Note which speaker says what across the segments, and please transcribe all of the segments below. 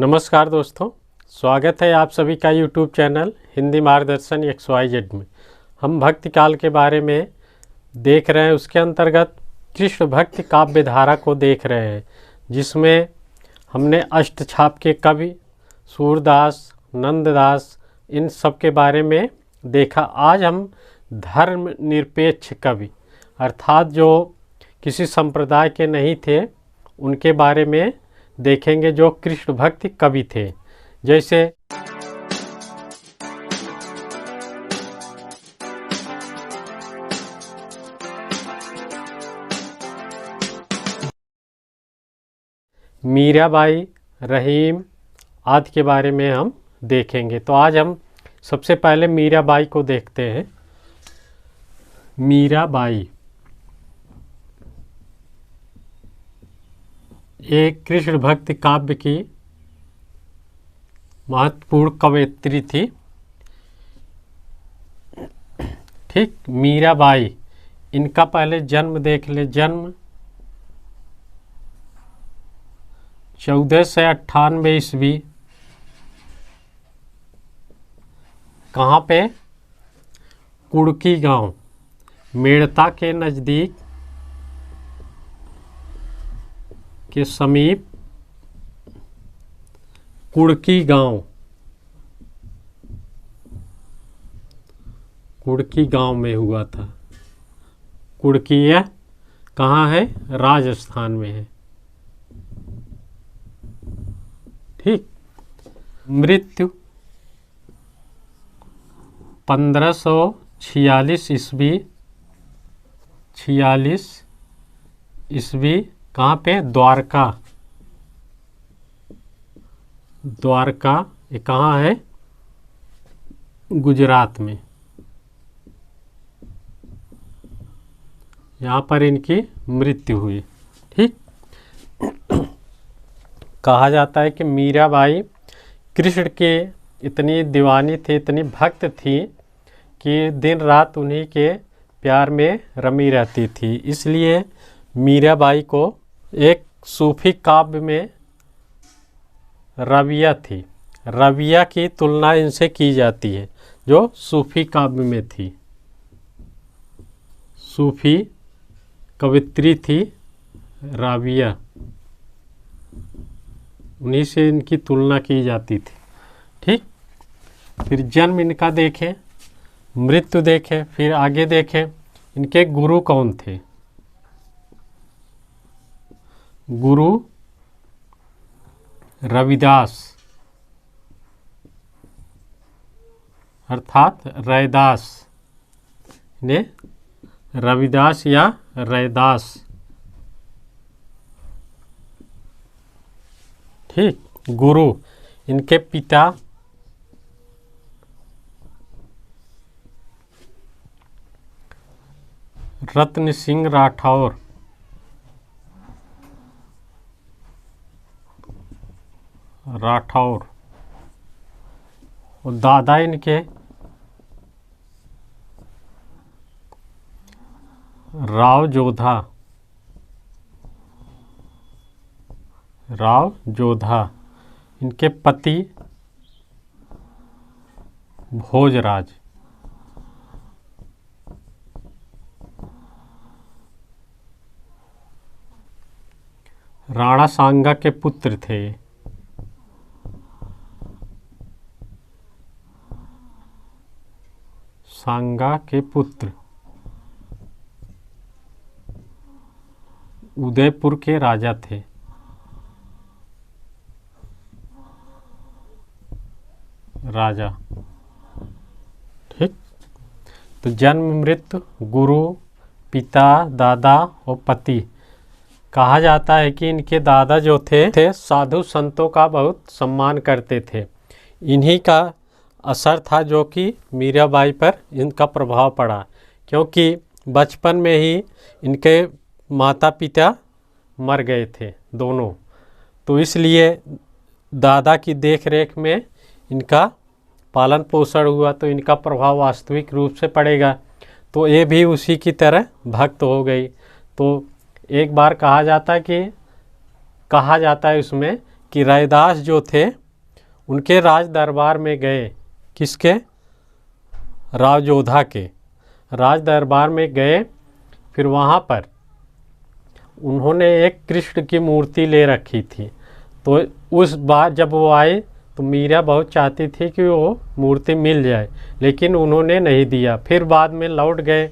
Speaker 1: नमस्कार दोस्तों, स्वागत है आप सभी का यूट्यूब चैनल हिंदी मार्गदर्शन XYZ में। हम भक्ति काल के बारे में देख रहे हैं, उसके अंतर्गत कृष्ण भक्ति काव्य धारा को देख रहे हैं, जिसमें हमने अष्टछाप के कवि सूरदास, नंददास, इन सब के बारे में देखा। आज हम धर्म निरपेक्ष कवि अर्थात जो किसी संप्रदाय के नहीं थे उनके बारे में देखेंगे, जो कृष्ण भक्ति कवि थे। जैसे मीराबाई, रहीम आदि के बारे में हम देखेंगे। तो आज हम सबसे पहले मीराबाई को देखते हैं। मीराबाई एक कृष्ण भक्ति काव्य की महत्वपूर्ण कवयित्री थी। ठीक, मीराबाई, इनका पहले जन्म देख ले। जन्म 1498 ईस्वी। कहाँ पे? कुड़की गांव, मेड़ता के नज़दीक के समीप कुड़की गांव, कुड़की गांव में हुआ था। कुड़की यह कहाँ है? राजस्थान में है। ठीक, मृत्यु 1546 ईस्वी। 46 ईस्वी। कहाँ पे? द्वारका। द्वारका ये कहाँ है? गुजरात में। यहाँ पर इनकी मृत्यु हुई। ठीक, कहा जाता है कि मीराबाई कृष्ण के इतनी दीवानी थी, इतनी भक्त थी कि दिन रात उन्हीं के प्यार में रमी रहती थी। इसलिए मीराबाई को एक सूफी काव्य में रविया थी। रविया की तुलना इनसे की जाती है, जो सूफी काव्य में थी। सूफी कवित्री थी राबिया, उन्हीं से इनकी तुलना की जाती थी। ठीक, फिर जन्म इनका देखें, मृत्यु देखें, फिर आगे देखें इनके गुरु कौन थे। गुरु रविदास अर्थात रैदास, ने रविदास या रैदास। ठीक, गुरु इनके पिता रत्न सिंह राठौर। राठौर और दादा इनके राव जोधा। राव जोधा। इनके पति भोजराज। राणा सांगा के पुत्र थे। सांगा के पुत्र उदयपुर के राजा थे। राजा। ठीक, तो जन्म, मृत्यु, गुरु, पिता, दादा और पति। कहा जाता है कि इनके दादा जो थे साधु संतों का बहुत सम्मान करते थे। इन्हीं का असर था जो कि मीराबाई पर इनका प्रभाव पड़ा, क्योंकि बचपन में ही इनके माता पिता मर गए थे दोनों। तो इसलिए दादा की देख रेख में इनका पालन पोषण हुआ, तो इनका प्रभाव वास्तविक रूप से पड़ेगा। तो ये भी उसी की तरह भक्त हो गई। तो एक बार कहा जाता है उसमें कि रैदास जो थे उनके राज दरबार में गए। किसके? राजोधा के राज दरबार में गए। फिर वहाँ पर उन्होंने एक कृष्ण की मूर्ति ले रखी थी। तो उस बार जब वो आए तो मीरा बहुत चाहती थी कि वो मूर्ति मिल जाए, लेकिन उन्होंने नहीं दिया। फिर बाद में लौट गए।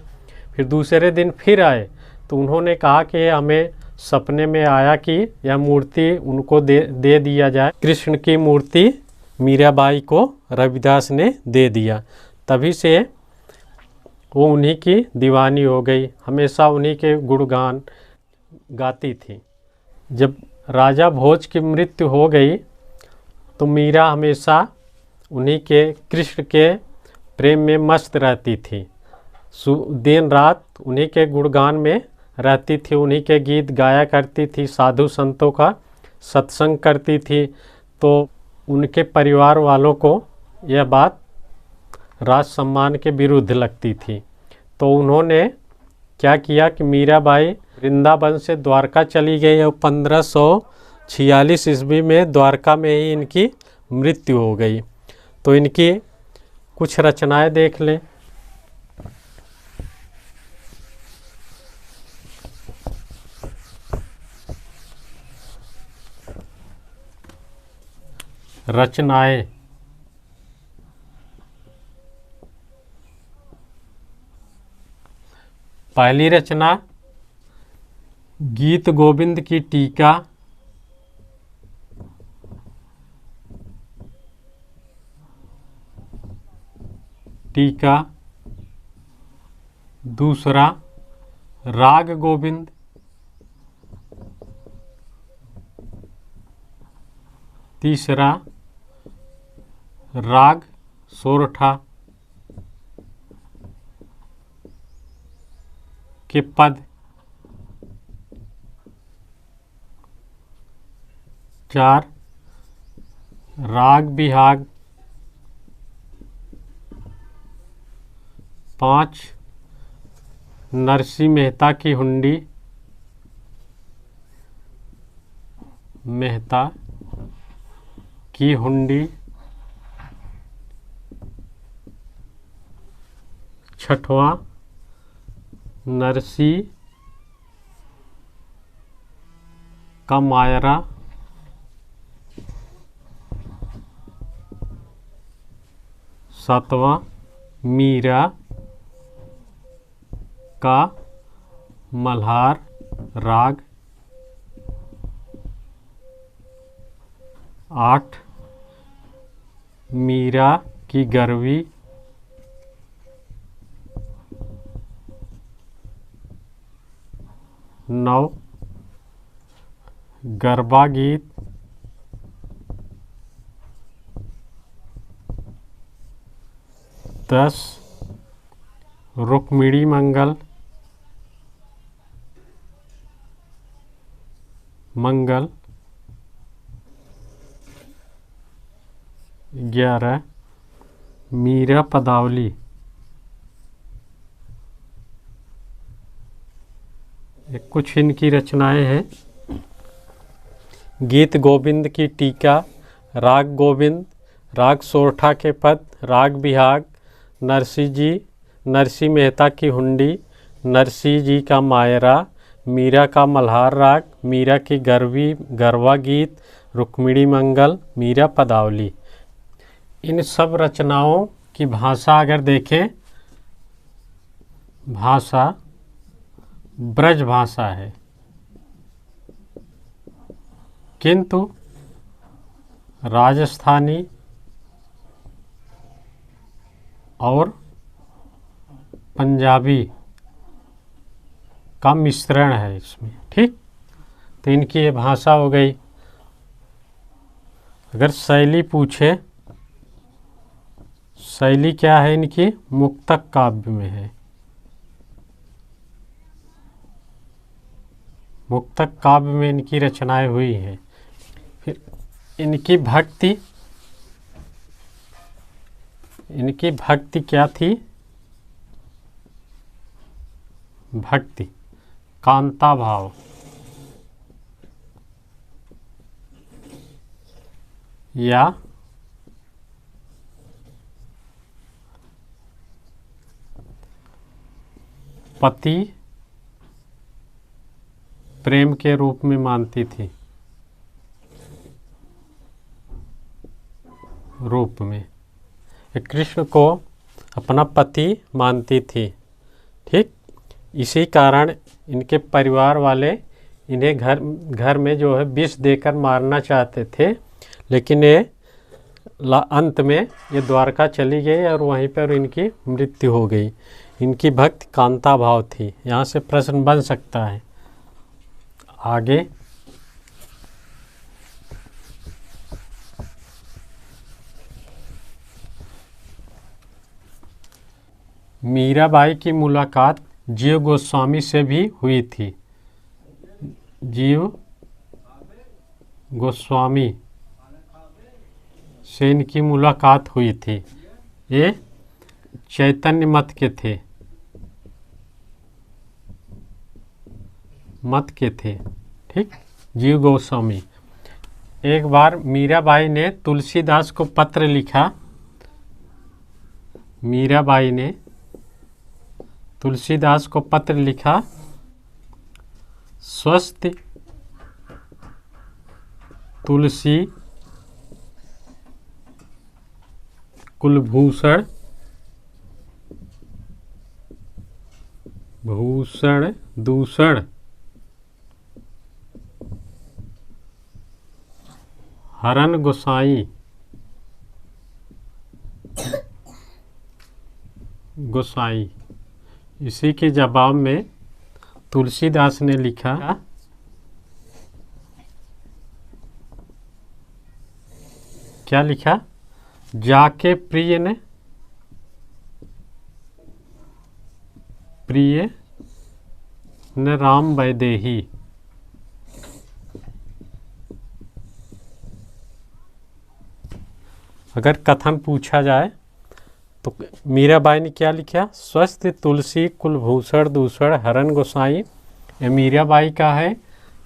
Speaker 1: फिर दूसरे दिन फिर आए तो उन्होंने कहा कि हमें सपने में आया कि यह मूर्ति उनको दे दिया जाए। कृष्ण की मूर्ति मीराबाई को रविदास ने दे दिया। तभी से वो उन्हीं की दीवानी हो गई, हमेशा उन्हीं के गुणगान गाती थी। जब राजा भोज की मृत्यु हो गई तो मीरा हमेशा उन्हीं के कृष्ण के प्रेम में मस्त रहती थी। दिन रात उन्हीं के गुणगान में रहती थी, उन्हीं के गीत गाया करती थी, साधु संतों का सत्संग करती थी। तो उनके परिवार वालों को यह बात राज सम्मान के विरुद्ध लगती थी। तो उन्होंने क्या किया कि मीराबाई वृंदावन से द्वारका चली गई और 1546 ईस्वी में द्वारका में ही इनकी मृत्यु हो गई। तो इनकी कुछ रचनाएं देख लें। रचनाएं। पहली रचना गीत गोविंद की टीका। दूसरा राग गोविंद। तीसरा राग सोरठा के पद। 4 राग बिहाग। 5 नरसिंह मेहता की हुंडी। मेहता की हुंडी। 6वां नरसिंह का मायरा। 7वां मीरा का मल्हार राग। 8 मीरा की गरवी। 9 गरबा गीत। 10 रुक्मिणी मंगल। 11 मीरा पदावली। कुछ इनकी रचनाएं हैं। गीत गोविंद की टीका, राग गोविंद, राग सोरठा के पद, राग बिहाग, नरसिंह मेहता की हुंडी, नरसिंह जी का मायरा, मीरा का मल्हार राग, मीरा की गरबा गीत, रुक्मिणी मंगल, मीरा पदावली। इन सब रचनाओं की भाषा अगर देखें, भाषा ब्रज भाषा है, किंतु राजस्थानी और पंजाबी का मिश्रण है इसमें। ठीक, तो इनकी ये भाषा हो गई। अगर शैली पूछे, शैली क्या है इनकी? मुक्तक काव्य में है। मुक्तक काव्य में इनकी रचनाएं हुई हैं। फिर इनकी भक्ति क्या थी? भक्ति कांता भाव। या पति प्रेम के रूप में मानती थी, रूप में कृष्ण को अपना पति मानती थी। ठीक, इसी कारण इनके परिवार वाले इन्हें घर में जो है विष देकर मारना चाहते थे, लेकिन ये अंत में ये द्वारका चली गई और वहीं पर इनकी मृत्यु हो गई। इनकी भक्ति कांता भाव थी। यहाँ से प्रश्न बन सकता है आगे। मीराबाई की मुलाकात जीव गोस्वामी से भी हुई थी। जीव गोस्वामी से इनकी मुलाकात हुई थी। ये चैतन्य मत के थे, ठीक, जीव गोस्वामी। एक बार मीराबाई ने तुलसीदास को पत्र लिखा। मीराबाई ने तुलसीदास को पत्र लिखा, स्वस्ति तुलसी कुलभूषण भूषण दूषण हरन गोसाई गोसाई। इसी के जवाब में तुलसीदास ने लिखा, क्या लिखा? जाके प्रिय न राम वैदेही। अगर कथन पूछा जाए तो मीराबाई ने क्या लिखा? स्वस्थ तुलसी कुलभूषण दूषण हरन गोसाई। ये मीराबाई का है।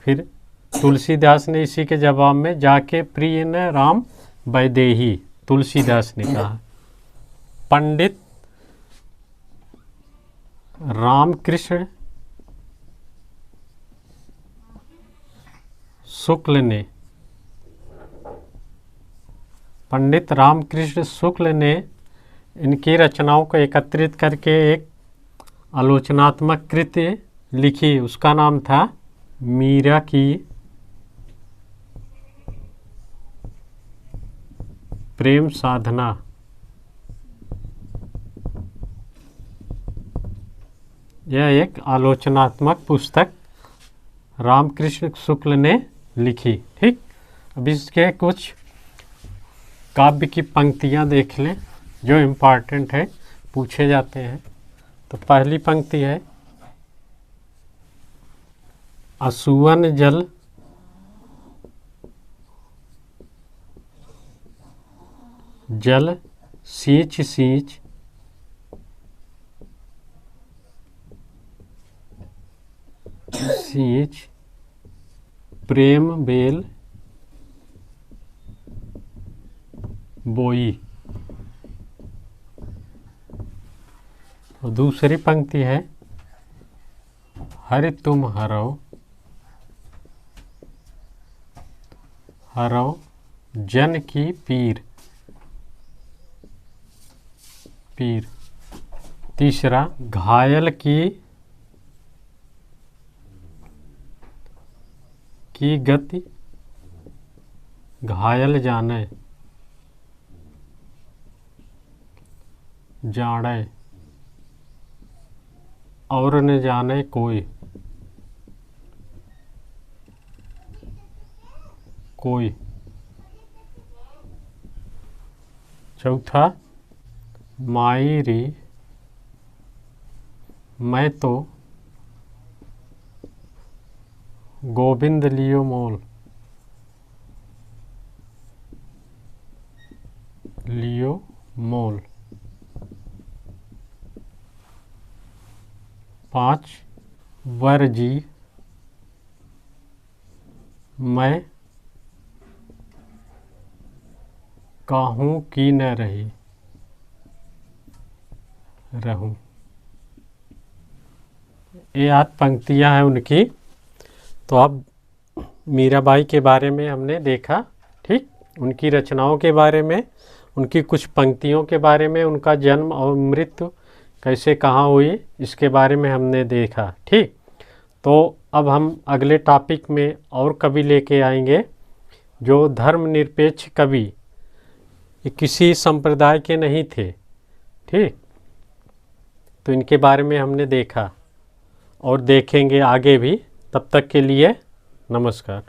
Speaker 1: फिर तुलसीदास ने इसी के जवाब में जाके प्रिय न राम वैदेही, तुलसीदास ने कहा। पंडित रामकृष्ण शुक्ल ने इनकी रचनाओं को एकत्रित करके एक आलोचनात्मक कृति लिखी। उसका नाम था मीरा की प्रेम साधना। यह एक आलोचनात्मक पुस्तक रामकृष्ण शुक्ल ने लिखी। ठीक, अब इसके कुछ काव्य की पंक्तियां देख लें जो इम्पोर्टेंट है, पूछे जाते हैं। तो पहली पंक्ति है, असुवन जल सींच सींच सींच प्रेम बेल बोई। और दूसरी पंक्ति है, हरि तुम हरो जन की पीर। तीसरा, घायल की गति घायल जाने और न जाने कोई। चौथा, मायरी मैं तो गोविंद लियो मोल। 5, वरजी मैं काहू की न रही रहूं। ये 8 पंक्तियां हैं उनकी। तो अब मीराबाई के बारे में हमने देखा, ठीक, उनकी रचनाओं के बारे में, उनकी कुछ पंक्तियों के बारे में, उनका जन्म और मृत्यु कैसे कहाँ हुई इसके बारे में हमने देखा, ठीक। तो अब हम अगले टॉपिक में और कवि लेके आएंगे जो धर्मनिरपेक्ष कवि, ये किसी संप्रदाय के नहीं थे, ठीक। तो इनके बारे में हमने देखा और देखेंगे आगे भी। तब तक के लिए नमस्कार।